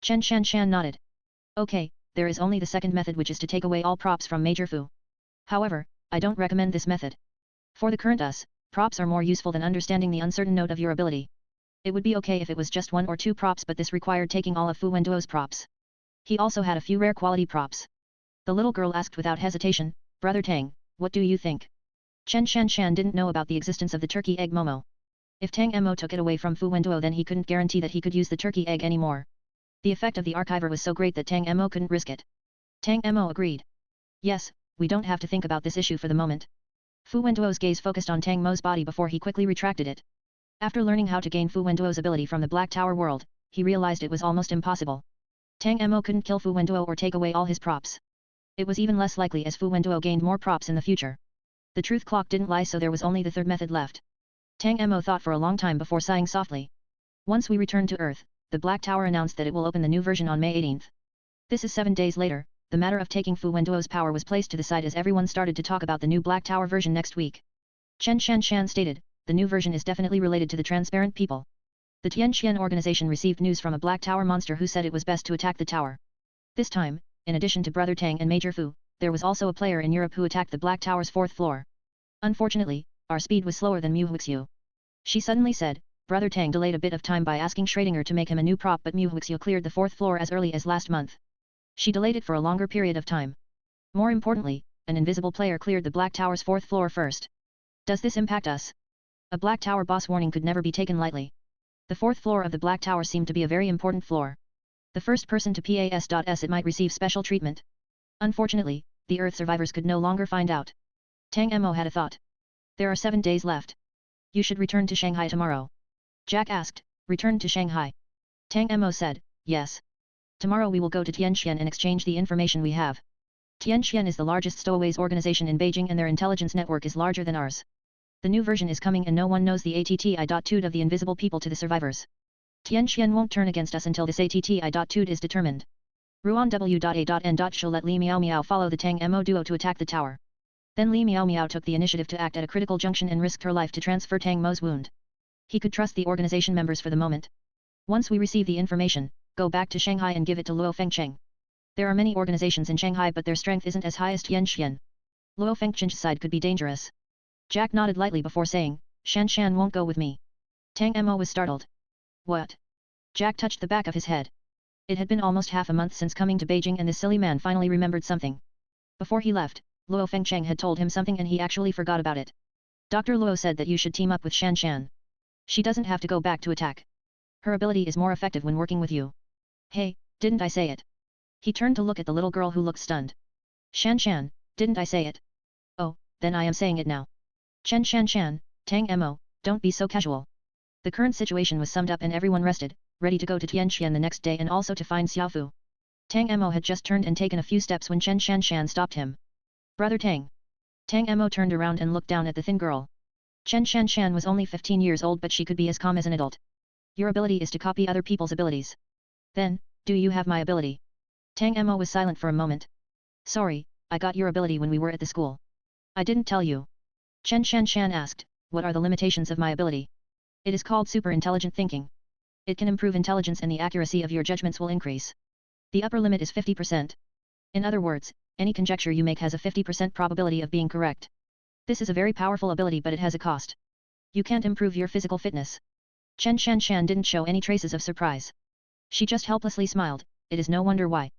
Chen Shanshan nodded. Okay, there is only the second method, which is to take away all props from Major Fu. However, I don't recommend this method. For the current us, props are more useful than understanding the uncertain note of your ability. It would be okay if it was just 1 or 2 props, but this required taking all of Fu Wenduo's props. He also had a few rare quality props. The little girl asked without hesitation, Brother Tang, what do you think? Chen Shanshan didn't know about the existence of the turkey egg Momo. If Tang Mo took it away from Fu Wenduo, then he couldn't guarantee that he could use the turkey egg anymore. The effect of the archiver was so great that Tang Mo couldn't risk it. Tang Mo agreed. Yes, we don't have to think about this issue for the moment. Fu Wenduo's gaze focused on Tang Mo's body before he quickly retracted it. After learning how to gain Fu Wenduo's ability from the Black Tower world, he realized it was almost impossible. Tang Mo couldn't kill Fu Wenduo or take away all his props. It was even less likely as Fu Wenduo gained more props in the future. The truth clock didn't lie, so there was only the third method left. Tang Mo thought for a long time before sighing softly. Once we return to Earth, the Black Tower announced that it will open the new version on May 18th. This is 7 days later. The matter of taking Fu Wenduo's power was placed to the side as everyone started to talk about the new Black Tower version next week. Chen Shanshan stated, the new version is definitely related to the transparent people. The Tianqian organization received news from a Black Tower monster who said it was best to attack the tower. This time, in addition to Brother Tang and Major Fu, there was also a player in Europe who attacked the Black Tower's 4th floor. Unfortunately, our speed was slower than Mu Huixiu. She suddenly said, Brother Tang delayed a bit of time by asking Schrödinger to make him a new prop, but Mu Huixiu cleared the 4th floor as early as last month. She delayed it for a longer period of time. More importantly, an invisible player cleared the Black Tower's 4th floor first. Does this impact us? A Black Tower boss warning could never be taken lightly. The 4th floor of the Black Tower seemed to be a very important floor. The first person to pass it might receive special treatment. Unfortunately, the Earth survivors could no longer find out. Tang Mo had a thought. There are 7 days left. You should return to Shanghai tomorrow. Jack asked, return to Shanghai. Tang Mo said, yes. Tomorrow we will go to Tianqian and exchange the information we have. Tianqian is the largest stowaways organization in Beijing and their intelligence network is larger than ours. The new version is coming and no one knows the ATTI.2 of the invisible people to the survivors. Tianqian won't turn against us until this ATTI.2 is determined. Ruan W.A.N. Shall let Li Miao Miao follow the Tang Mo duo to attack the tower. Then Li Miao Miao took the initiative to act at a critical junction and risked her life to transfer Tang Mo's wound. He could trust the organization members for the moment. Once we receive the information, go back to Shanghai and give it to Luo Fengcheng. There are many organizations in Shanghai, but their strength isn't as high as Tianqian. Luo Fengcheng's side could be dangerous. Jack nodded lightly before saying, Shanshan won't go with me. Tang Mo was startled. What? Jack touched the back of his head. It had been almost half a month since coming to Beijing and this silly man finally remembered something. Before he left, Luo Fengcheng had told him something and he actually forgot about it. Dr. Luo said that you should team up with Shanshan. She doesn't have to go back to attack. Her ability is more effective when working with you. Hey, didn't I say it? He turned to look at the little girl who looked stunned. Shanshan, didn't I say it? Oh, then I am saying it now. Chen Shanshan, Tang Mo, don't be so casual. The current situation was summed up and everyone rested, ready to go to Tianqian the next day and also to find Xiaofu. Tang Mo had just turned and taken a few steps when Chen Shanshan stopped him. Brother Tang. Tang Mo turned around and looked down at the thin girl. Chen Shanshan was only 15 years old, but she could be as calm as an adult. Your ability is to copy other people's abilities. Then, do you have my ability? Tang Mo was silent for a moment. Sorry, I got your ability when we were at the school. I didn't tell you. Chen Shanshan asked, what are the limitations of my ability? It is called super intelligent thinking. It can improve intelligence and the accuracy of your judgments will increase. The upper limit is 50%. In other words, any conjecture you make has a 50% probability of being correct. This is a very powerful ability, but it has a cost. You can't improve your physical fitness. Chen Shanshan didn't show any traces of surprise. She just helplessly smiled, it is no wonder why.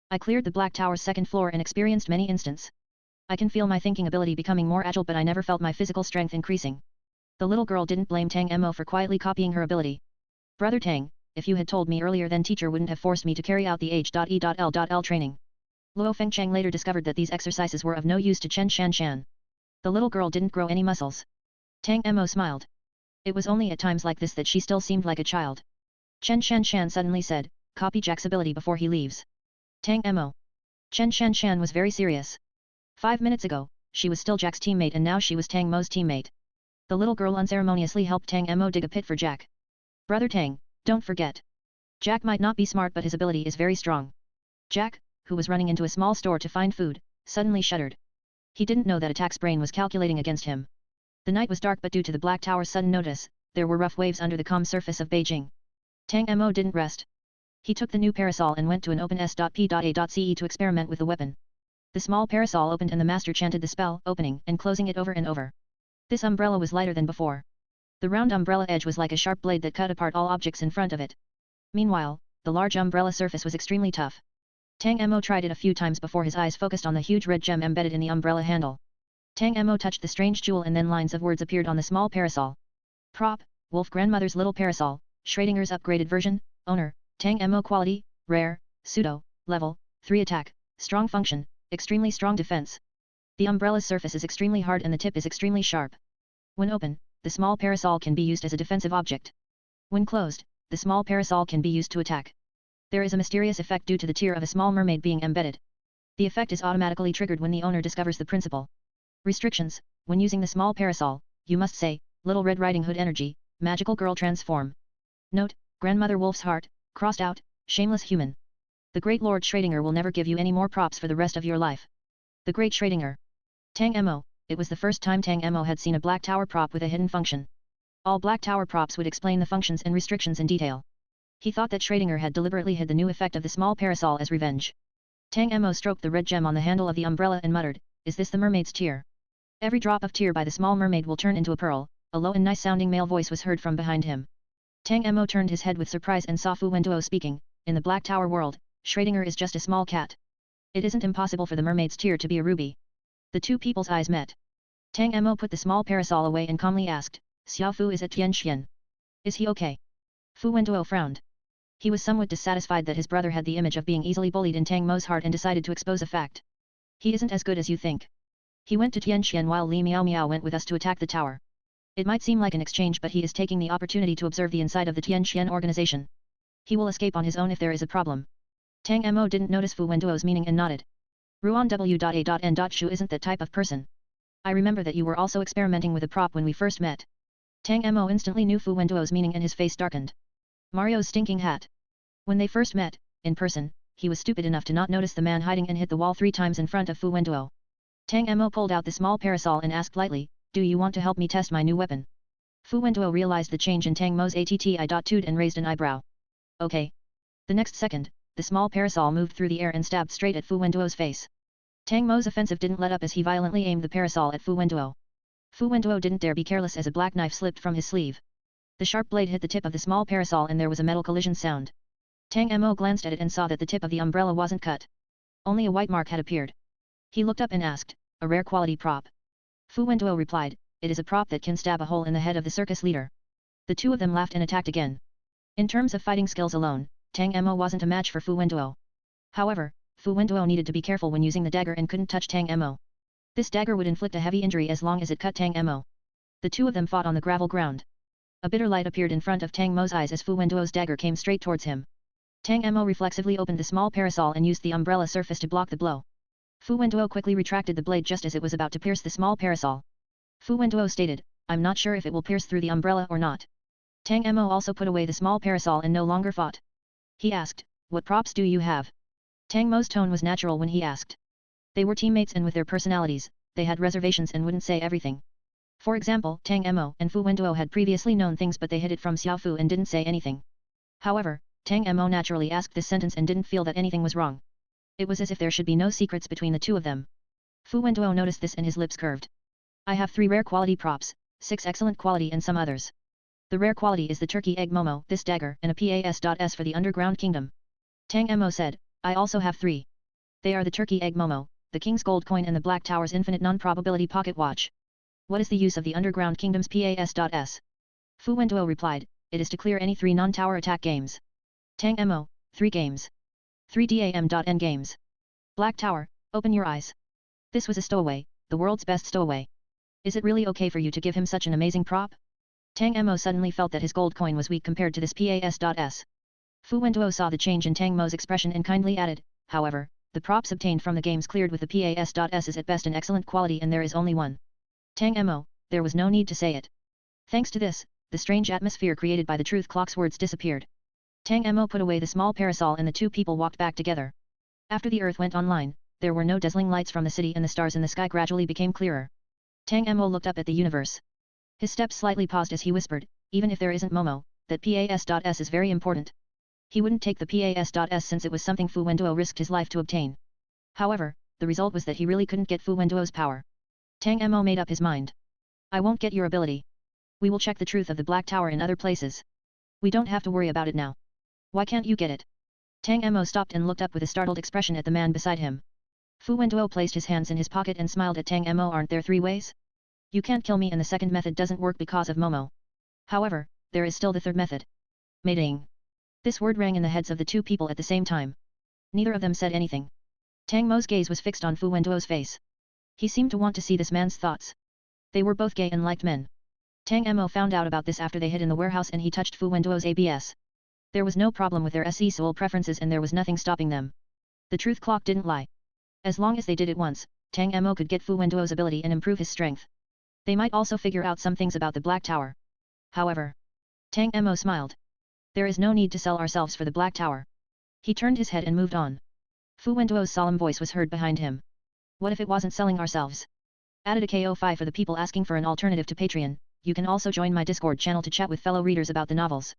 I cleared the Black Tower's 2nd floor and experienced many instants. I can feel my thinking ability becoming more agile, but I never felt my physical strength increasing. The little girl didn't blame Tang Mo for quietly copying her ability. Brother Tang, if you had told me earlier, then teacher wouldn't have forced me to carry out the H.E.L.L. training. Luo Fengcheng later discovered that these exercises were of no use to Chen Shanshan. The little girl didn't grow any muscles. Tang Mo smiled. It was only at times like this that she still seemed like a child. Chen Shanshan suddenly said, copy Jack's ability before he leaves. Tang Mo. Chen Shanshan was very serious. 5 minutes ago, she was still Jack's teammate and now she was Tang Mo's teammate. The little girl unceremoniously helped Tang Mo dig a pit for Jack. Brother Tang, don't forget. Jack might not be smart, but his ability is very strong. Jack, who was running into a small store to find food, suddenly shuddered. He didn't know that Attack's brain was calculating against him. The night was dark, but due to the Black Tower's sudden notice, there were rough waves under the calm surface of Beijing. Tang Mo didn't rest. He took the new parasol and went to an open s.p.a.ce to experiment with the weapon. The small parasol opened and the master chanted the spell, opening and closing it over and over. This umbrella was lighter than before. The round umbrella edge was like a sharp blade that cut apart all objects in front of it. Meanwhile, the large umbrella surface was extremely tough. Tang Mo tried it a few times before his eyes focused on the huge red gem embedded in the umbrella handle. Tang Mo touched the strange jewel and then lines of words appeared on the small parasol. Prop, Wolf Grandmother's little parasol, Schrodinger's upgraded version, owner, Tang Mo quality, rare, pseudo, level, 3 attack, strong function, extremely strong defense. The umbrella's surface is extremely hard and the tip is extremely sharp. When open, the small parasol can be used as a defensive object. When closed, the small parasol can be used to attack. There is a mysterious effect due to the tear of a small mermaid being embedded. The effect is automatically triggered when the owner discovers the principle. Restrictions: when using the small parasol, you must say, Little Red Riding Hood energy, magical girl transform. Note, Grandmother Wolf's heart, crossed out, shameless human. The Great Lord Schrödinger will never give you any more props for the rest of your life. The Great Schrödinger. Tang Mo, it was the first time Tang Mo had seen a Black Tower prop with a hidden function. All Black Tower props would explain the functions and restrictions in detail. He thought that Schrödinger had deliberately hid the new effect of the small parasol as revenge. Tang Mo stroked the red gem on the handle of the umbrella and muttered, "Is this the mermaid's tear? Every drop of tear by the small mermaid will turn into a pearl." A low and nice-sounding male voice was heard from behind him. Tang Mo turned his head with surprise and saw Fu Wenduo speaking. In the Black Tower world, Schrödinger is just a small cat. It isn't impossible for the mermaid's tear to be a ruby. The two people's eyes met. Tang Mo put the small parasol away and calmly asked, "Xiao Fu is at Tianxian. Is he okay?" Fu Wenduo frowned. He was somewhat dissatisfied that his brother had the image of being easily bullied in Tang Mo's heart and decided to expose a fact. "He isn't as good as you think. He went to Tianxian while Li Miao Miao went with us to attack the tower. It might seem like an exchange, but he is taking the opportunity to observe the inside of the Tianxian organization. He will escape on his own if there is a problem." Tang Mo didn't notice Fu Wenduo's meaning and nodded. "Ruan W.A.N. Shu isn't that type of person. I remember that you were also experimenting with a prop when we first met." Tang Mo instantly knew Fu Wenduo's meaning and his face darkened. Mario's stinking hat. When they first met, in person, he was stupid enough to not notice the man hiding and hit the wall 3 times in front of Fu Wenduo. Tang Mo pulled out the small parasol and asked lightly, "Do you want to help me test my new weapon?" Fu Wenduo realized the change in Tang Mo's attitude and raised an eyebrow. "Okay." The next second, the small parasol moved through the air and stabbed straight at Fu Wenduo's face. Tang Mo's offensive didn't let up as he violently aimed the parasol at Fu Wenduo. Fu Wenduo didn't dare be careless as a black knife slipped from his sleeve. The sharp blade hit the tip of the small parasol and there was a metal collision sound. Tang Mo glanced at it and saw that the tip of the umbrella wasn't cut. Only a white mark had appeared. He looked up and asked, "A rare quality prop?" Fu Wenduo replied, "It is a prop that can stab a hole in the head of the circus leader." The two of them laughed and attacked again. In terms of fighting skills alone, Tang Mo wasn't a match for Fu Wenduo. However, Fu Wenduo needed to be careful when using the dagger and couldn't touch Tang Mo. This dagger would inflict a heavy injury as long as it cut Tang Mo. The two of them fought on the gravel ground. A bitter light appeared in front of Tang Mo's eyes as Fu Wenduo's dagger came straight towards him. Tang Mo reflexively opened the small parasol and used the umbrella surface to block the blow. Fu Wenduo quickly retracted the blade just as it was about to pierce the small parasol. Fu Wenduo stated, "I'm not sure if it will pierce through the umbrella or not." Tang Mo also put away the small parasol and no longer fought. He asked, "What props do you have?" Tang Mo's tone was natural when he asked. They were teammates and with their personalities, they had reservations and wouldn't say everything. For example, Tang Mo and Fu Wenduo had previously known things but they hid it from Xiao Fu and didn't say anything. However, Tang Mo naturally asked this sentence and didn't feel that anything was wrong. It was as if there should be no secrets between the two of them. Fu Wenduo noticed this and his lips curved. "I have 3 rare quality props, 6 excellent quality and some others. The rare quality is the turkey egg momo, this dagger, and a PAS.S for the underground kingdom." Tang Mo said, "I also have 3. They are the turkey egg momo, the king's gold coin and the Black Tower's infinite non-probability pocket watch." "What is the use of the underground kingdom's PAS.S? Fu Wenduo replied, "It is to clear any 3 non-tower attack games." Tang Mo, 3 games. 3 DAM.N games. Black Tower, open your eyes. This was a stowaway, the world's best stowaway. Is it really okay for you to give him such an amazing prop? Tang Mo suddenly felt that his gold coin was weak compared to this PAS.S. Fu Wenduo saw the change in Tang Mo's expression and kindly added, "However, the props obtained from the games cleared with the PAS.S is at best an excellent quality and there is only one." Tang Mo, there was no need to say it. Thanks to this, the strange atmosphere created by the truth clock's words disappeared. Tang Mo put away the small parasol and the two people walked back together. After the earth went online, there were no dazzling lights from the city and the stars in the sky gradually became clearer. Tang Mo looked up at the universe. His steps slightly paused as he whispered, "Even if there isn't Momo, that PAS.S is very important." He wouldn't take the PAS.S since it was something Fu Wenduo risked his life to obtain. However, the result was that he really couldn't get Fu Wenduo's power. Tang Mo made up his mind. I won't get your ability. We will check the truth of the Black Tower in other places. We don't have to worry about it now. Why can't you get it? Tang Mo stopped and looked up with a startled expression at the man beside him. Fu Wenduo placed his hands in his pocket and smiled at Tang Mo. Aren't there 3 ways? You can't kill me and the second method doesn't work because of Momo. However, there is still the third method. Mating. This word rang in the heads of the 2 people at the same time. Neither of them said anything. Tang Mo's gaze was fixed on Fu Wenduo's face. He seemed to want to see this man's thoughts. They were both gay and liked men. Tang Mo found out about this after they hid in the warehouse and he touched Fu Wenduo's ABS. There was no problem with their sexual preferences and there was nothing stopping them. The truth clock didn't lie. As long as they did it once, Tang Mo could get Fu Wenduo's ability and improve his strength. They might also figure out some things about the Black Tower. However, Tang Mo smiled. There is no need to sell ourselves for the Black Tower. He turned his head and moved on. Fu Wenduo's solemn voice was heard behind him. What if it wasn't selling ourselves? Added a KO5 for the people asking for an alternative to Patreon. You can also join my Discord channel to chat with fellow readers about the novels.